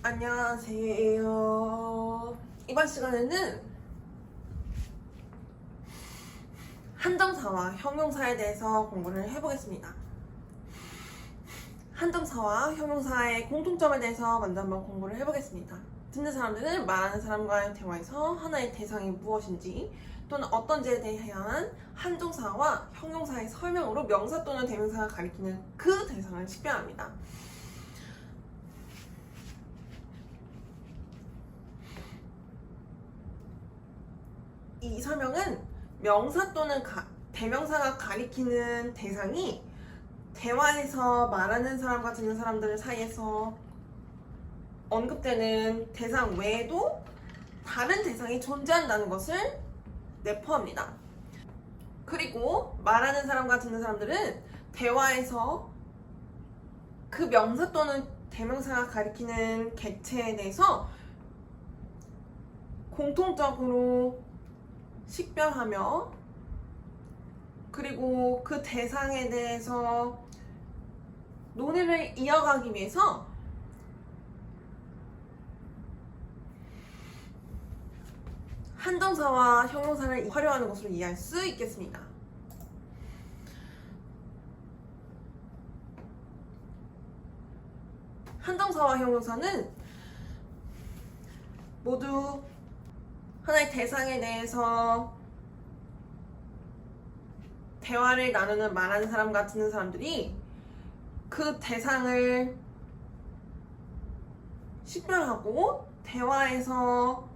안녕하세요. 이번 시간에는 한정사와 형용사에 대해서 공부를 해보겠습니다. 한정사와 형용사의 공통점에 대해서 먼저 한번 공부를 해보겠습니다. 듣는 사람들은 말하는 사람과의 대화에서 하나의 대상이 무엇인지 또는 어떤지에 대한 한정사와 형용사의 설명으로 명사 또는 대명사가 가리키는 그 대상을 식별합니다. 이 설명은 명사 또는 대명사가 가리키는 대상이 대화에서 말하는 사람과 듣는 사람들 사이에서 언급되는 대상 외에도 다른 대상이 존재한다는 것을 내포합니다. 그리고 말하는 사람과 듣는 사람들은 대화에서 그 명사 또는 대명사가 가리키는 객체에 대해서 공통적으로 식별하며 그리고 그 대상에 대해서 논의를 이어가기 위해서 한정사와 형용사를 활용하는 것으로 이해할 수 있겠습니다. 한정사와 형용사는 모두 하나의 대상에 대해서 대화를 나누는 말하는 사람과 듣는 사람들이 그 대상을 식별하고 대화에서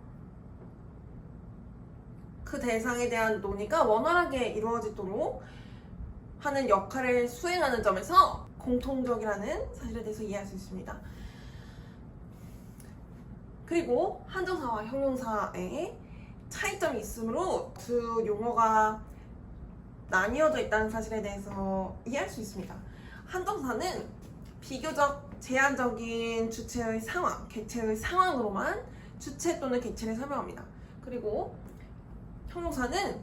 그 대상에 대한 논의가 원활하게 이루어지도록 하는 역할을 수행하는 점에서 공통적이라는 사실에 대해서 이해할 수 있습니다. 그리고 한정사와 형용사의 차이점이 있으므로 두 용어가 나뉘어져 있다는 사실에 대해서 이해할 수 있습니다. 한정사는 비교적 제한적인 주체의 상황, 객체의 상황으로만 주체 또는 객체를 설명합니다. 그리고 형용사는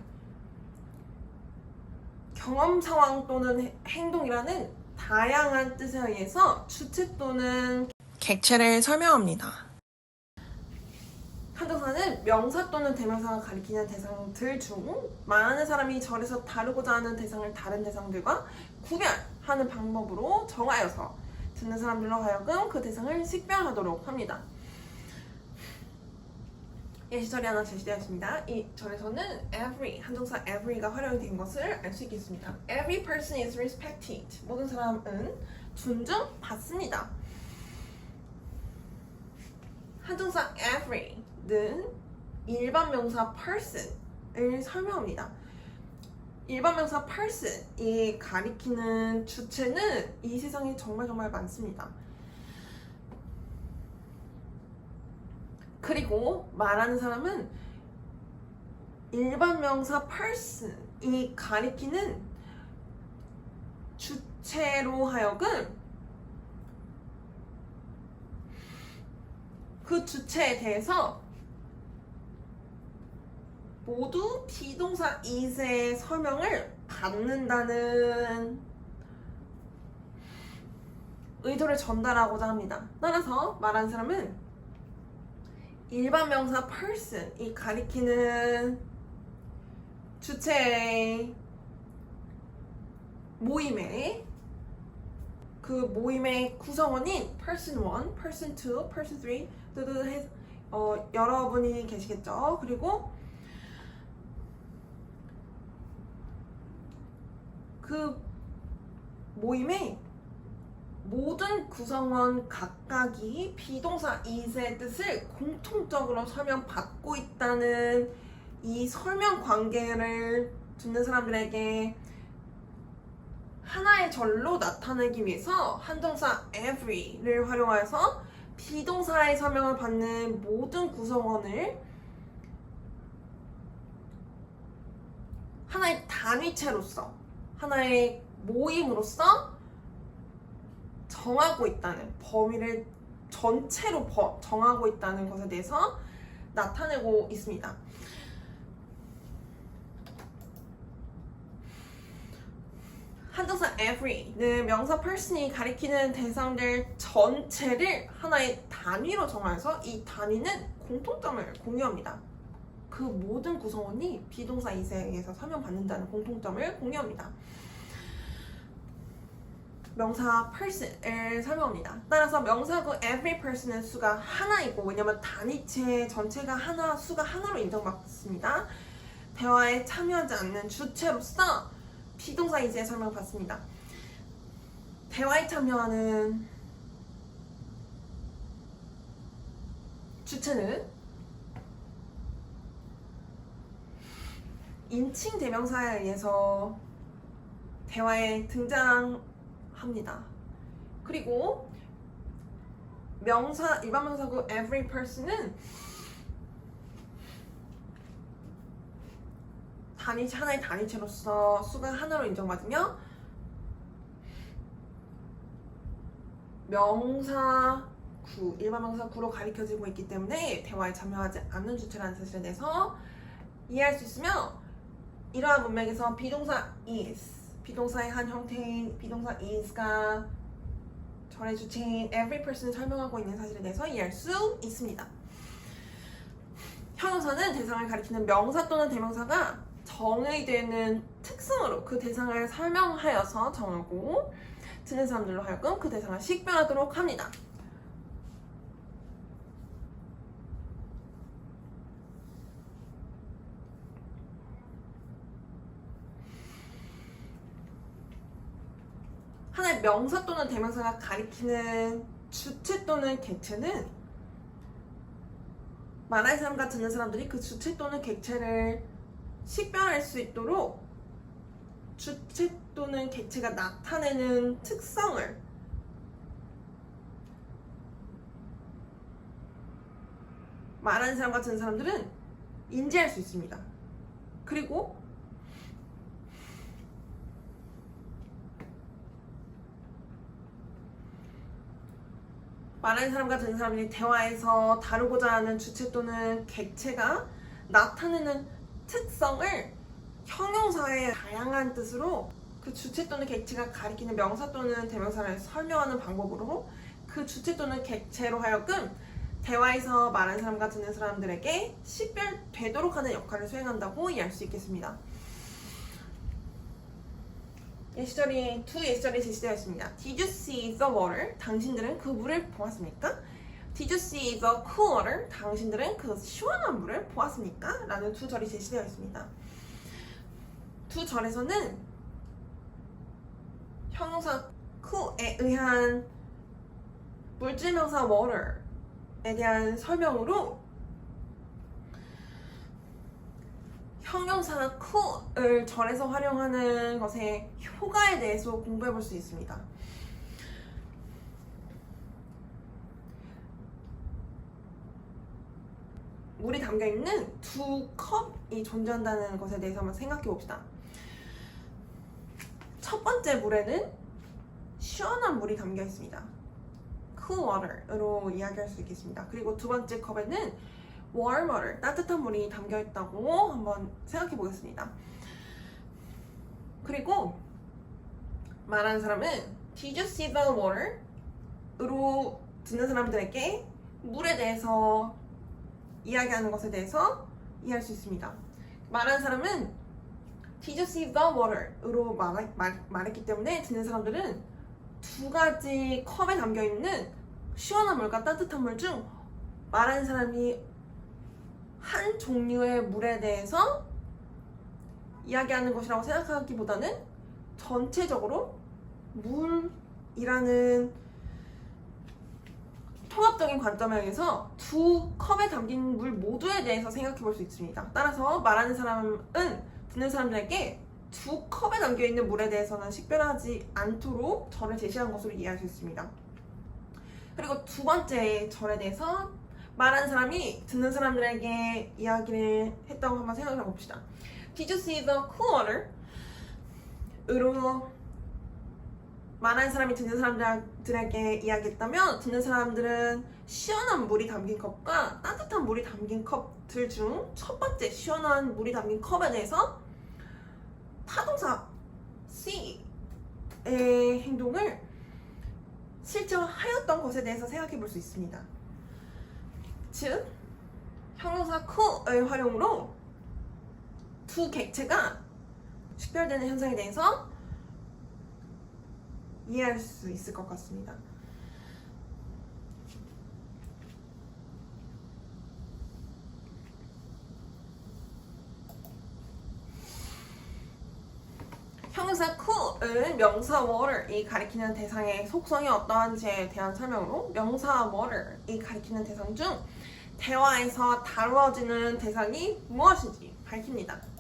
경험 상황 또는 행동이라는 다양한 뜻에 의해서 주체 또는 객체를 설명합니다. 한정사는 명사 또는 대명사가 가리키는 대상들 중 말하는 사람이 절에서 다루고자 하는 대상을 다른 대상들과 구별하는 방법으로 정하여서 듣는 사람들로 하여금 그 대상을 식별하도록 합니다. 예시절이 하나 제시되어 있습니다. 이 절에서는 every, 한정사 every가 활용이 된 것을 알 수 있겠습니다. Every person is respected. 모든 사람은 존중받습니다. 한정사 every는 일반 명사 person을 설명합니다. 일반 명사 person이 가리키는 주체는 이 세상에 정말 많습니다. 그리고 말하는 사람은 일반 명사 person이 가리키는 주체로 하여금 그 주체에 대해서 모두 비동사 is의 설명을 받는다는 의도를 전달하고자 합니다. 따라서 말하는 사람은 일반 명사 person이 가리키는 주체의 모임에 그 모임의 구성원인 person 1, person 2, person 3 여러분이 계시겠죠. 그리고 그 모임의 모든 구성원 각각이 비동사 is의 뜻을 공통적으로 설명받고 있다는 이 설명 관계를 듣는 사람들에게 하나의 절로 나타내기 위해서 한정사 every를 활용하여서 비동사의 설명을 받는 모든 구성원을 하나의 단위체로서 하나의 모임으로서 정하고 있다는 범위를 전체로 정하고 있다는 것에 대해서 나타내고 있습니다. 한정사 every는 명사 person이 가리키는 대상들 전체를 하나의 단위로 정하여서 이 단위는 공통점을 공유합니다. 그 모든 구성원이 비동사 is에 의해서 설명받는다는 공통점을 공유합니다. 명사 person을 설명합니다. 따라서 명사구 every person의 수가 하나이고, 왜냐면 단위체 전체가 하나, 수가 하나로 인정받습니다. 대화에 참여하지 않는 주체로서 비동사 is에 설명받습니다. 대화에 참여하는 주체는 인칭 대명사에 의해서 대화에 등장합니다. 그리고 명사, 일반 명사구 every person은 하나의 단위체로서 수가 하나로 인정받으며, 명사구, 일반 명사구로 가리켜지고 있기 때문에 대화에 참여하지 않는 주체라는 사실에 대해서 이해할 수 있으며, 이러한 문맥에서 비동사 is, 비동사의 한 형태인 비동사 is가 절의 주체인 every person을 설명하고 있는 사실에 대해서 이해할 수 있습니다. 형용사는 대상을 가리키는 명사 또는 대명사가 정의되는 특성으로 그 대상을 설명하여서 정하고, 듣는 사람들로 하여금 그 대상을 식별하도록 합니다. 하나의 명사 또는 대명사가 가리키는 주체 또는 객체는 말하는 사람과 듣는 사람들이 그 주체 또는 객체를 식별할 수 있도록 주체 또는 객체가 나타내는 특성을 말하는 사람과 듣는 사람들은 인지할 수 있습니다. 그리고 말하는 사람과 듣는 사람이 대화에서 다루고자 하는 주체 또는 객체가 나타내는 특성을 형용사의 다양한 뜻으로 그 주체 또는 객체가 가리키는 명사 또는 대명사를 설명하는 방법으로 그 주체 또는 객체로 하여금 대화에서 말하는 사람과 듣는 사람들에게 식별되도록 하는 역할을 수행한다고 이해할 수 있겠습니다. 두 예시절이 제시되어 있습니다. Did you see the water? 당신들은 그 물을 보았습니까? Did you see the cool water? 당신들은 그 시원한 물을 보았습니까? 라는 두 절이 제시되어 있습니다. 두 절에서는 형용사 cool에 의한 물질명사 water에 대한 설명으로 형용사 cool을 절에서 활용하는 것의 효과에 대해서 공부해 볼 수 있습니다. 물이 담겨있는 두 컵이 존재한다는 것에 대해서 한번 생각해 봅시다. 첫 번째 물에는 시원한 물이 담겨 있습니다. cool water으로 이야기할 수 있겠습니다. 그리고 두 번째 컵에는 warm water, 따뜻한 물이 담겨 있다고 한번 생각해 보겠습니다. 그리고 말하는 사람은 Did you see the water? 으로 듣는 사람들에게 물에 대해서 이야기하는 것에 대해서 이해할 수 있습니다. 말하는 사람은 Did you see the water? 으로 말했기 때문에 듣는 사람들은 두 가지 컵에 담겨있는 시원한 물과 따뜻한 물 중 말하는 사람이 한 종류의 물에 대해서 이야기하는 것이라고 생각하기보다는 전체적으로 물이라는 통합적인 관점에 의해서 두 컵에 담긴 물 모두에 대해서 생각해 볼 수 있습니다. 따라서 말하는 사람은 듣는 사람들에게 두 컵에 담겨있는 물에 대해서는 식별하지 않도록 절을 제시한 것으로 이해할 수 있습니다. 그리고 두 번째 절에 대해서 말하는 사람이 듣는 사람들에게 이야기를 했다고 한번 생각해 봅시다. Did you see the cool water? 으로 말하는 사람이 듣는 사람들에게 이야기했다면 듣는 사람들은 시원한 물이 담긴 컵과 따뜻한 물이 담긴 컵들 중 첫 번째 시원한 물이 담긴 컵에 대해서 타동사 see 행동을 실제로 하였던 것에 대해서 생각해 볼 수 있습니다. 즉, 형용사 could의 활용으로 두 객체가 식별되는 현상에 대해서 이해할 수 있을 것 같습니다. 형용사 could을 명사 were이 가리키는 대상의 속성이 어떠한지에 대한 설명으로 명사 were이 가리키는 대상 중 대화에서 다루어지는 대상이 무엇인지 밝힙니다.